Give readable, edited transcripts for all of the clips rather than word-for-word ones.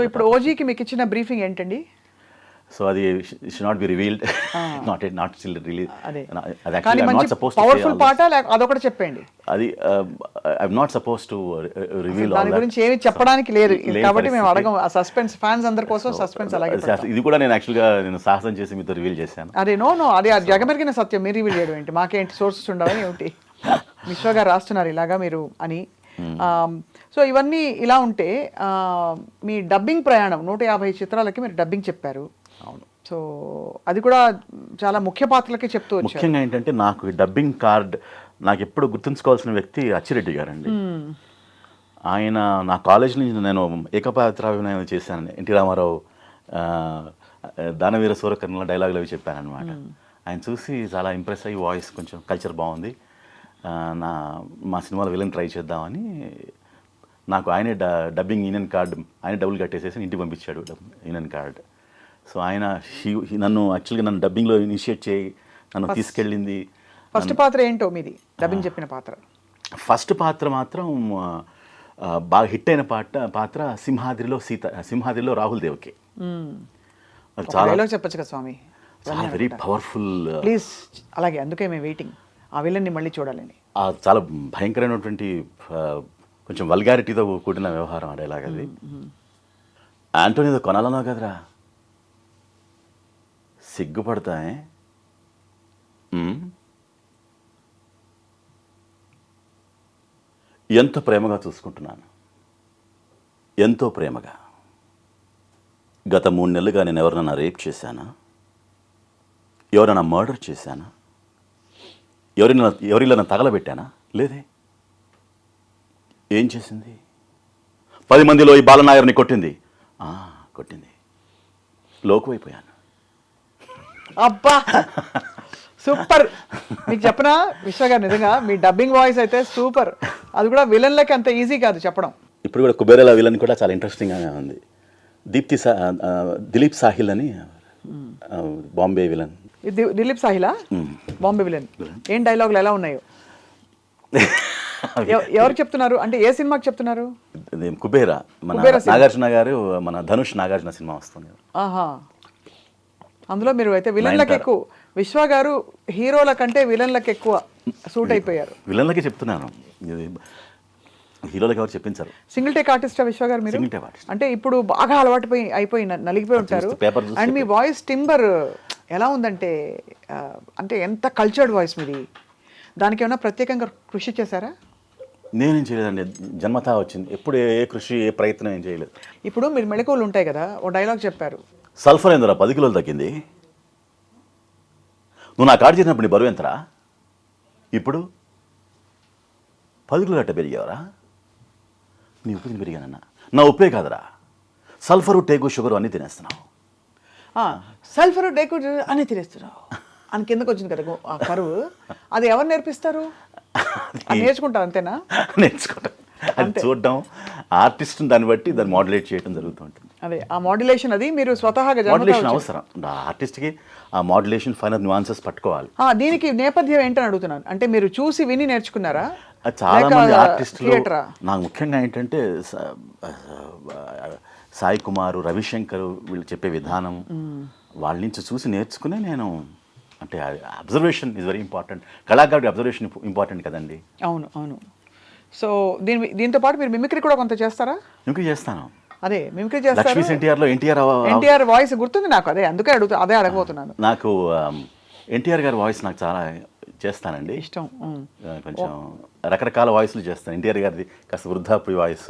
ఇప్పుడు ఓజీకి మీకు ఇచ్చిన బ్రీఫింగ్ ఏంటండి? సో అది should not be revealed, not still release. అదే అది కానీ యాక్చువల్లీ మంచి పవర్ఫుల్ పాట అదొకటి చెప్పండి. అది I'm not suppose to reveal. దాని గురించి ఏమి చెప్పడానికి లేదు కాబట్టి మేము అడగం. ఆ సస్పెన్స్ ఫ్యాన్స్ అందరి కోసం సస్పెన్స్ అలాగే. ఇది కూడా నేను యాక్చువల్గా నేను సాహసం చేసి మీతో రివీల్ చేశాను. అదే నో అది జగమెరిగిన సత్యం. మీరు రివీల్ చేయడం ఏంటి? మాకేంటి సోర్సెస్ ఉండవని ఏమిటి? విశ్వ గారు రాస్తున్నారు ఇలాగా మీరు అని. సో ఇవన్నీ ఇలా ఉంటే మీ డబ్బింగ్ ప్రయాణం 150 చిత్రాలకి మీరు డబ్బింగ్ చెప్పారు. అవును. సో అది కూడా చాలా ముఖ్య పాత్రలకి చెప్తూ వచ్చారు. ముఖ్యంగా ఏంటంటే నాకు డబ్బింగ్ కార్డ్ నాకు ఎప్పుడు గుర్తుంచుకోవాల్సిన వ్యక్తి అచ్చిరెడ్డి గారండి. ఆయన నా కాలేజ్ నుంచి నేను ఏకపాత్రాభినయం చేశాను. ఎన్టీ రామారావు దానవీర సూరకర్ణల డైలాగులు అవి చెప్పాను అనమాట. ఆయన చూసి చాలా ఇంప్రెస్ అయ్యి వాయిస్ కొంచెం కల్చర్ బాగుంది, మా సినిమాలో విలన్ ట్రై చేద్దామని నాకు ఆయనే డబ్బింగ్ యూనియన్ కార్డ్ ఆయన డబ్బులు కట్టేసేసి ఇంటికి పంపించాడు యూనియన్ కార్డ్. సో ఆయన నన్ను యాక్చువల్గా నన్ను డబ్బింగ్లో ఇనిషియేట్ చేయి నన్ను తీసుకెళ్ళింది. ఫస్ట్ పాత్ర ఏంటో మీది డబ్బింగ్ చెప్పిన పాత్ర? ఫస్ట్ పాత్ర మాత్రం బాగా హిట్ అయిన పాత్ర సింహాద్రిలో రాహుల్ దేవకే. చాలా చెప్పచ్చు కదా స్వామి. Very powerful please. అలాగే అందుకే మేము వెయిటింగ్ ఆ విలన్ని మళ్ళీ చూడాలని. చాలా భయంకరమైనటువంటి కొంచెం వల్గారిటీతో కూడిన వ్యవహారం అడేలాగది. ఆంటోనీతో కొనాలనో కదరా, సిగ్గుపడతాయే. ఎంతో ప్రేమగా చూసుకుంటున్నాను, ఎంతో ప్రేమగా. గత 3 నెలలుగా నేను ఎవరినైనా రేప్ చేశానా? ఎవరైనా మర్డర్ చేశానా? ఎవరిలో తగలబెట్టానా? లేదే. ఏం చేసింది? 10 మందిలో ఈ బాలనాయర్ని కొట్టింది. కొట్టింది. లోకువైపోయాను. అబ్బా సూపర్. మీకు చెప్పనా విశ్వ గారు, నిజంగా మీ డబ్బింగ్ వాయిస్ అయితే సూపర్. అది కూడా విలన్లకి అంత ఈజీ కాదు చెప్పడం. ఇప్పుడు కూడా కుబేరాల విలన్ కూడా చాలా ఇంట్రెస్టింగ్గానే ఉంది. దిలీప్ సాహిల్ అని బాంబే విలన్. దిలీప్ సాహిలా బాంబే విలన్? ఏం డైలాగులు ఎలా ఉన్నాయో? ఎవరు చెప్తున్నారు అంటే ఏ సినిమాకి చెప్తున్నారు? కుబేరా మన నాగార్జున గారు, మన ధనుష్ నాగార్జున సినిమా వస్తుంది. అందులో మీరు అయితే విలన్లకు ఎక్కువ, విశ్వ గారు హీరోల కంటే విలన్లకు ఎక్కువ సూట్ అయిపోయారు. విలన్లకే చెప్తున్నాను, హీరోలకు ఎవరు చెప్పించారు. సింగిల్ టేక్ ఆర్టిస్టా విశ్వ గారు మీరు? Single take artist. అంటే ఇప్పుడు బాగా అలవాటు అయిపోయి నలిగిపోయి ఉంటారు. అండ్ మీ వాయిస్ టింబర్ ఎలా ఉందంటే, అంటే ఎంత కల్చర్డ్ వాయిస్ మీది. దానికి ఏమైనా ప్రత్యేకంగా కృషి చేశారా? నేనేం చేయలేదండి, జన్మతా వచ్చింది. ఎప్పుడు ఏ కృషి ఏ ప్రయత్నం ఏం చేయలేదు. ఇప్పుడు మీరు మెళకువలు ఉంటాయి కదా, ఓ డైలాగ్ చెప్పారు. సల్ఫర్ ఎంతరా 10 కిలోలు తగ్గింది. నువ్వు నా కాడు చేసినప్పుడు నీ బరువు ఎంతరా? ఇప్పుడు 10 కిలోలు అట్ట పెరిగావరా? నీ ఉప్పు తిని పెరిగానన్నా. నా ఉప్పే కాదురా, సల్ఫరు టేకు షుగరు అన్నీ తినేస్తున్నావు. సల్ఫరు టేకు అన్నీ తినేస్తున్నావు అని కిందకు వచ్చింది కదా ఆ కరువు. అది ఎవరు నేర్పిస్తారు? నేర్చుకుంటారు అంతేనా? నేర్చుకుంటాం. అది చూడడం, ఆర్టిస్ట్ దాన్ని బట్టి దాన్ని మాడ్యులేట్ చేయడం జరుగుతుంటుంది. అదే ఆ మాడ్యులేషన్, అది మీరు స్వతహాగా మాడ్యులేషన్ అవసరం. ఆర్టిస్ట్కి ఆ మాడ్యులేషన్ ఫైనల్ న్యూయాన్సెస్ పట్టుకోవాలి. దీనికి నేపథ్యం ఏంటని అడుగుతున్నాను. అంటే మీరు చూసి విని నేర్చుకున్నారా? చాలా మంది ఆర్టిస్టులు నాకు ముఖ్యంగా ఏంటంటే సాయి కుమారు, రవిశంకర్ వీళ్ళు చెప్పే విధానం, వాళ్ళ నుంచి చూసి నేర్చుకునే నేను. అంటే అబ్జర్వేషన్ ఈజ్ వెరీ ఇంపార్టెంట్. కళాకారుడి అబ్జర్వేషన్ ఇంపార్టెంట్ కదండి. అవును అవును. సో దీంతో పాటు మీరు మిమిక్రీ కూడా కొంత చేస్తారా? మిమిక్రీ చేస్తాను. అదే మిమిక్రీ చేస్తారు. లక్ష్మీ ఎన్టీఆర్లో ఎన్టీఆర్ వాయిస్ గుర్తుంది నాకు. అందుకే అడగబోతున్నాను. నాకు ఎన్టీఆర్ గారి వాయిస్ నాకు చాలా చేస్తానండి, ఇష్టం. కొంచెం రకరకాల వాయిస్లు చేస్తాను. ఎన్టీఆర్ గారిది కాస్త వృద్ధాప్య వాయిస్,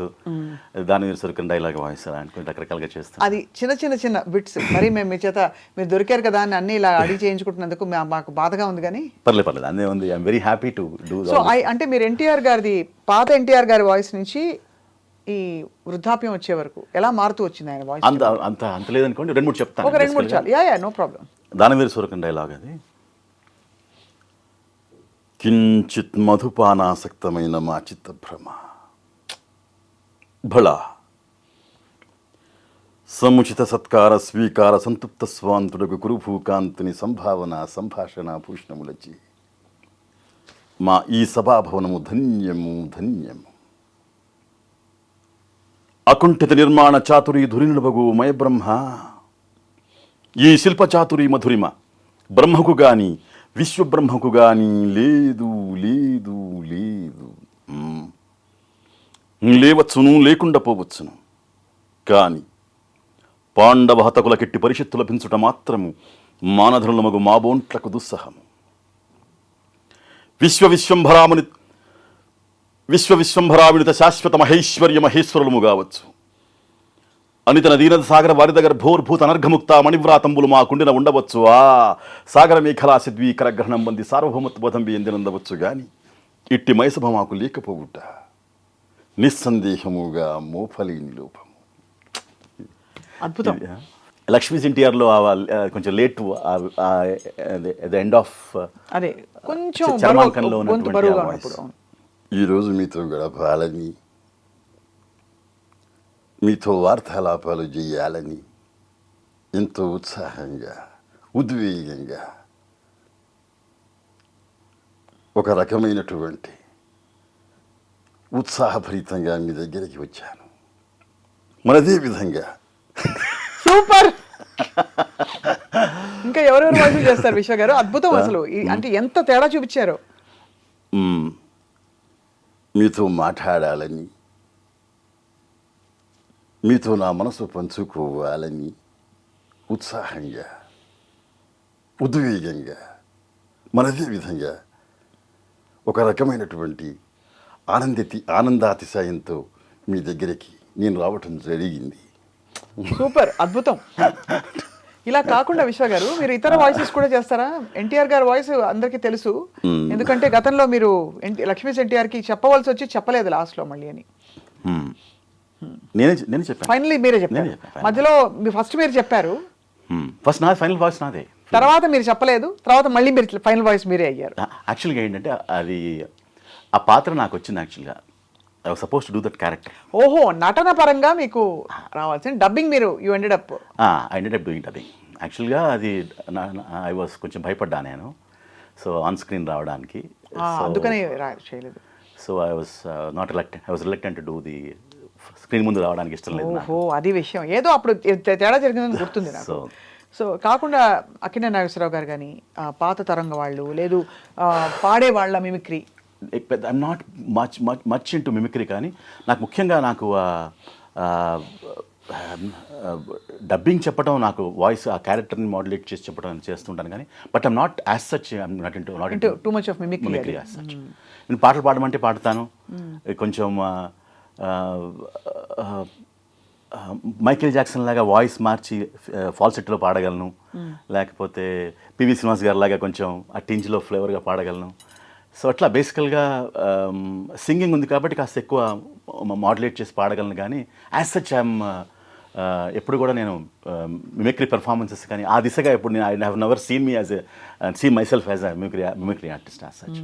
దాని సొరకన్ డైలాగ్ వాయిస్, అలాంటి రకరకాలుగా చేస్తాను. అది చిన్న బిట్స్. మరి మేము మీ చేత మీరు దొరికారు కదా అని అన్ని ఇలా అడిగి చేయించుకుంటున్నందుకు మాకు బాధగా ఉంది. కానీ పర్లేదు అదే ఉంది. I'm very happy to do. So అంటే మీరు ఎన్టీఆర్ గారిది పాత ఎన్టీఆర్ గారి వాయిస్ నుంచి ఈ వృద్ధాప్యం వచ్చే వరకు ఎలా మారుతూ వచ్చింది ఆయన వాయిస్? అంత లేదనుకోండి, 2-3 చెప్తాను. 2-3 చాలు. Yeah no problem. దానవీర సూరకన్ డైలాగ్ అది. కించిత్ మధుపానాసక్తమైన మా చిత్తభ్రమ భళ సముచిత సత్కార స్వీకార సంతృప్త స్వాంతుడకు కురుభూకాంతుని సంభాషణ భూషణములచి మా ఈ సభాభవనము ధన్యము ధన్యము. అకుంఠిత నిర్మాణ చాతురీ ధురినబగు మయబ్రహ్మ, ఈ శిల్ప చాతురీ మధురిమ బ్రహ్మకు గాని విశ్వబ్రహ్మకు గాని లేదు లేదు లేదు. లేవచ్చును, లేకుండా పోవచ్చును, కాని పాండవ హతకులకెట్టి పరిషత్తు లభించుట మాత్రము మానధనులమగు మాబోంట్లకు దుస్సహము. విశ్వవిశ్వంభరావినిత శాశ్వత మహేశ్వర్య మహేశ్వరులము కావచ్చు. అనితన దీనద సాగర వారిద గర్భోర్భూత అనర్ఘముక్త మణివ్రాతంబులు మా కుండిన ఉండవచ్చు. ఆ సాగర మేఖలాసిద్వీ కరగ్రహణం బంది సార్వభౌమత్వతంబి ఎందినందవచ్చు గాని ఇట్టి మైసభ మాకు లేకపోవుట నిస్సందేహముగా మోఫలేని లోపము. అద్భుతం. లక్ష్మీస్ ఎన్టీఆర్లో కొంచెం లేట్ ద ఎండ్ ఆఫ్ అదే కొంచెం చర్మాంకంలో గొంతు ఉన్నటువంటి బరువుగా ఆ ఉన్నప్పుడు. voice. ఈరోజు మీతో గడపాలని, మీతో వార్తాలాపాలు చేయాలని ఎంతో ఉత్సాహంగా, ఉద్వేగంగా, ఒక రకమైనటువంటి ఉత్సాహభరితంగా మీ దగ్గరికి వచ్చాను. మనదే విధంగా సూపర్. ఇంకా ఎవరెవరు వాయిస్ చేస్తారు విశ్వ గారు? అద్భుతం అసలు. అంటే ఎంత తేడా చూపించారు. మీతో మాట్లాడాలని, మీతో నా మనసు పంచుకోవాలని ఉత్సాహంగా, ఉద్వేగంగా, మనదే విధంగా ఒక రకమైనటువంటి ఆనందాతిశయంతో మీ దగ్గరికి నేను రావటం జరిగింది. సూపర్, అద్భుతం. ఇలా కాకుండా విశ్వ గారు మీరు ఇతర వాయిసెస్ కూడా చేస్తారా? ఎన్టీఆర్ గారి వాయిస్ అందరికీ తెలుసు, ఎందుకంటే గతంలో మీరు లక్ష్మీస్ ఎన్టీఆర్ కి చెప్పవలసి వచ్చి చెప్పలేదు లాస్ట్ లో మళ్ళీ అని. నేను చెప్పాను. ఫైనల్లీ మీరే చెప్పారు. మధ్యలో ఫస్ట్ మీరు చెప్పారు, ఫస్ట్ నాది ఫైనల్ వాయిస్ నాదే. తర్వాత మీరు చెప్పలేదు, తర్వాత మళ్ళీ మీరు ఫైనల్ వాయిస్ మీరే అయ్యారు. యాక్చువల్గా ఏంటంటే అది ఆ పాత్ర నాకు వచ్చింది. యాక్చువల్గా I was suppose to do that character. ఓహో, నటన పరంగా మీకు రావాల్సిన డబ్బింగ్ మీరు you ended up. I ended up doing dubbing. యాక్చువల్గా అది ఐ వాజ్ కొంచెం భయపడ్డా నేను, సో ఆన్ స్క్రీన్ రావడానికి. అందుకని చేయలేదు. So I was not reluctant, I was reluctant to do the screen ముందు రావడానికి ఇష్టం లేదు నాకు. ఓహో, అది విషయం. ఏదో అప్పుడు తేడా జరిగిందని గుర్తుంది నాకు. సో కాకుండా అక్కినేని నాగేశ్వరరావు గారు కానీ పాత తరంగ వాళ్ళు, లేదు పాడే వాళ్ళ mimicry. I'm not much into mimicry, కానీ నాకు ముఖ్యంగా నాకు డబ్బింగ్ చెప్పడం, నాకు వాయిస్ ఆ క్యారెక్టర్ని మాడ్యులేట్ చేసి చెప్పడం చేస్తుంటాను, కానీ but I'm not as such, I'm naught into too much of mimicry as such. నేను పాటలు పాడమంటే పాడతాను, కొంచెం మైకేల్ జాక్సన్ లాగా వాయిస్ మార్చి ఫాల్సెట్లో పాడగలను, లేకపోతే పివి శ్రీనివాస్ గారి లాగా కొంచెం ఆ టింజ్లో ఫ్లేవర్గా పాడగలను. సో అట్లా బేసికల్గా సింగింగ్ ఉంది కాబట్టి కాస్త ఎక్కువ మాడ్యులేట్ చేసి పాడగలను, కానీ యాజ్ సచ్ ఐఎమ్ ఎప్పుడు కూడా నేను మిమిక్రీ పెర్ఫార్మెన్సెస్ కానీ ఆ దిశగా ఎప్పుడు నేను I have never seen me as see myself as a mimicry artist as such.